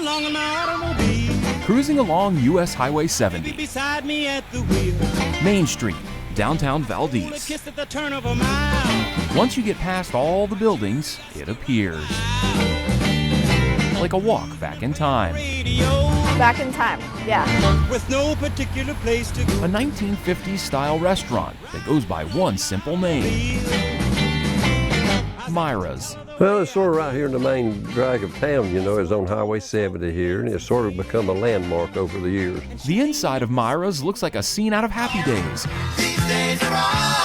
along in my automobile. Cruising along U.S. Highway 70. Beside me at the wheel. Main Street, downtown Valdese. Kiss at the turn of a mile. Once you get past all the buildings, it appears. Like a walk back in time. Back in time, yeah. With no particular place to go. A 1950s style restaurant that goes by one simple name. Myra's. Well, it's sort of right here in the main drag of town, you know. It's on Highway 70 here, and it's sort of become a landmark over the years. The inside of Myra's looks like a scene out of Happy Days. These days are all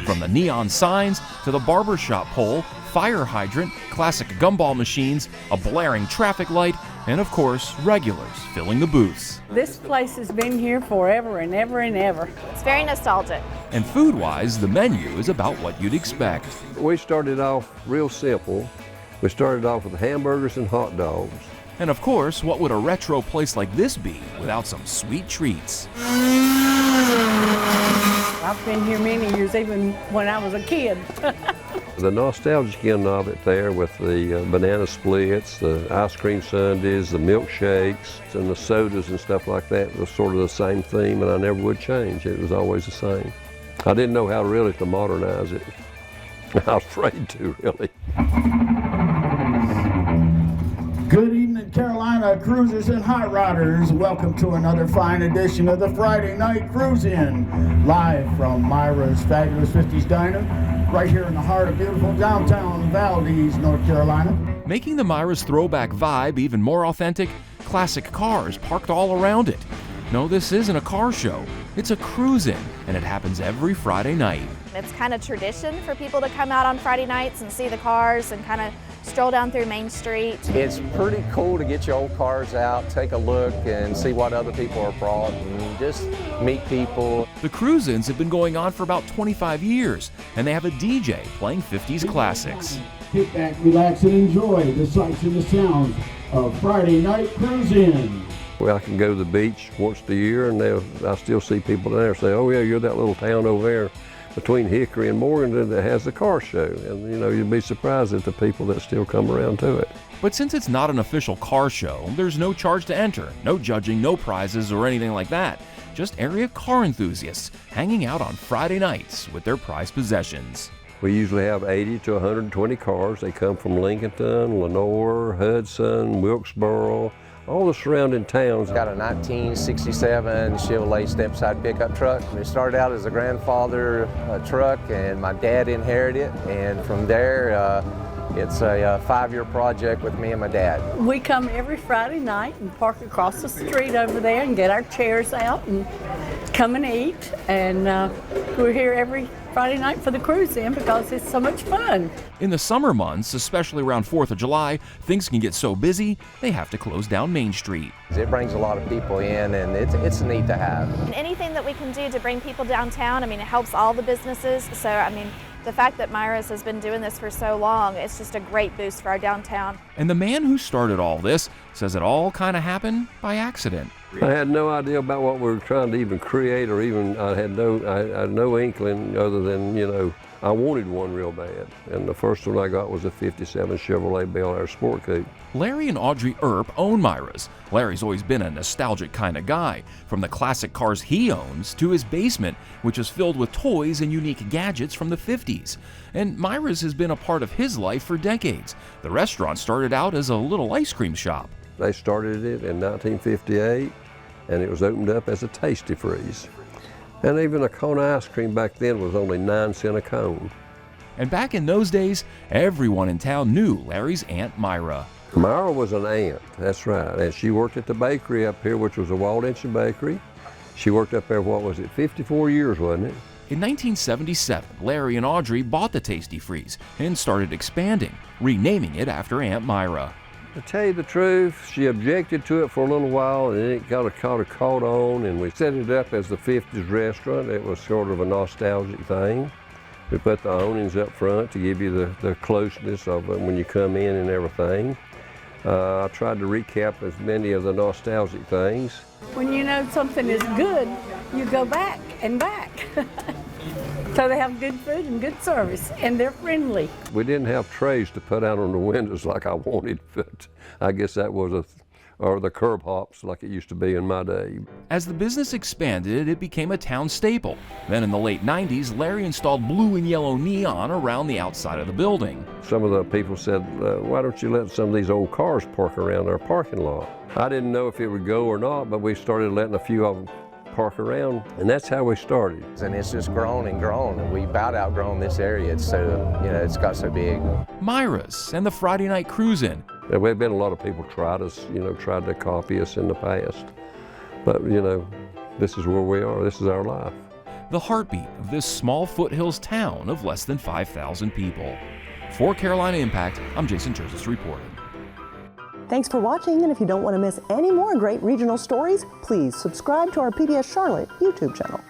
From the neon signs to the barbershop pole, fire hydrant, classic gumball machines, a blaring traffic light, and of course, regulars filling the booths. This place has been here forever and ever and ever. It's very nostalgic. And food-wise, the menu is about what you'd expect. We started off real simple. We started off with hamburgers and hot dogs. And of course, what would a retro place like this be without some sweet treats? I've been here many years, even when I was a kid. The nostalgic end of it there with the banana splits, the ice cream sundaes, the milkshakes, and the sodas and stuff like that was sort of the same theme, and I never would change. It was always the same. I didn't know how really to modernize it. I was afraid to, really. Good evening, Carolina cruisers and hot rodders. Welcome to another fine edition of the Friday Night Cruise-In, live from Myra's Fabulous 50s Diner, right here in the heart of beautiful downtown Valdese, North Carolina. Making the Myra's throwback vibe even more authentic, classic cars parked all around it. No, this isn't a car show. It's a cruise-in, and it happens every Friday night. It's kind of tradition for people to come out on Friday nights and see the cars and kind of stroll down through Main Street. It's pretty cool to get your old cars out, take a look and see what other people are brought and just meet people. The cruise-ins have been going on for about 25 years, and they have a DJ playing 50s classics. Kick back, relax, and enjoy the sights and the sounds of Friday Night Cruise-In. Well, I can go to the beach once a year, and I still see people there say, oh yeah, you're that little town over there between Hickory and Morgan that has the car show. And you know, you'd be surprised at the people that still come around to it. But since it's not an official car show, there's no charge to enter, no judging, no prizes or anything like that. Just area car enthusiasts hanging out on Friday nights with their prized possessions. We usually have 80 to 120 cars. They come from Lincolnton, Lenore, Hudson, Wilkesboro, all the surrounding towns. Got a 1967 Chevrolet step-side pickup truck. It started out as a grandfather truck, and my dad inherited it. And from there, it's a 5-year project with me and my dad. We come every Friday night and park across the street over there and get our chairs out and come and eat. And we're here every Friday night for the cruise-in because it's so much fun. In the summer months, especially around 4th of July, things can get so busy, they have to close down Main Street. It brings a lot of people in, and it's neat to have. And anything that we can do to bring people downtown, I mean, it helps all the businesses. So, I mean, the fact that Myra's has been doing this for so long, it's just a great boost for our downtown. And the man who started all this says it all kind of happened by accident. I had no idea about what we were trying to even create, or even I had no inkling other than, you know, I wanted one real bad. And the first one I got was a 57 Chevrolet Bel Air Sport Coupe. Larry and Audrey Earp own Myra's. Larry's always been a nostalgic kind of guy, from the classic cars he owns to his basement, which is filled with toys and unique gadgets from the 50s. And Myra's has been a part of his life for decades. The restaurant started out as a little ice cream shop. They started it in 1958, and it was opened up as a Tasty Freeze. And even a cone of ice cream back then was only 9 cents a cone. And back in those days, everyone in town knew Larry's Aunt Myra. Myra was an aunt, that's right, and she worked at the bakery up here, which was a Waldensian bakery. She worked up there, what was it, 54 years, wasn't it? In 1977, Larry and Audrey bought the Tasty Freeze and started expanding, renaming it after Aunt Myra. To tell you the truth, she objected to it for a little while, and then it got caught on, and we set it up as the 50s restaurant. It was sort of a nostalgic thing. We put the awnings up front to give you the closeness of it when you come in and everything. I tried to recap as many of the nostalgic things. When you know something is good, you go back and back. So they have good food and good service, and they're friendly. We didn't have trays to put out on the windows like I wanted, but I guess that was or the curb hops like it used to be in my day. As the business expanded, it became a town staple. Then in the late 90s, Larry installed blue and yellow neon around the outside of the building. Some of the people said, why don't you let some of these old cars park around our parking lot? I didn't know if it would go or not, but we started letting a few of them park around, and that's how we started. And it's just grown and grown, and we about outgrown this area. It's so, it's got so big. Myra's and the Friday Night Cruise-In. There have been a lot of people tried to copy us in the past, but this is where we are. This is our life. The heartbeat of this small foothills town of less than 5,000 people. For Carolina Impact, I'm Jason Terzis reporting. Thanks for watching, and if you don't want to miss any more great regional stories, please subscribe to our PBS Charlotte YouTube channel.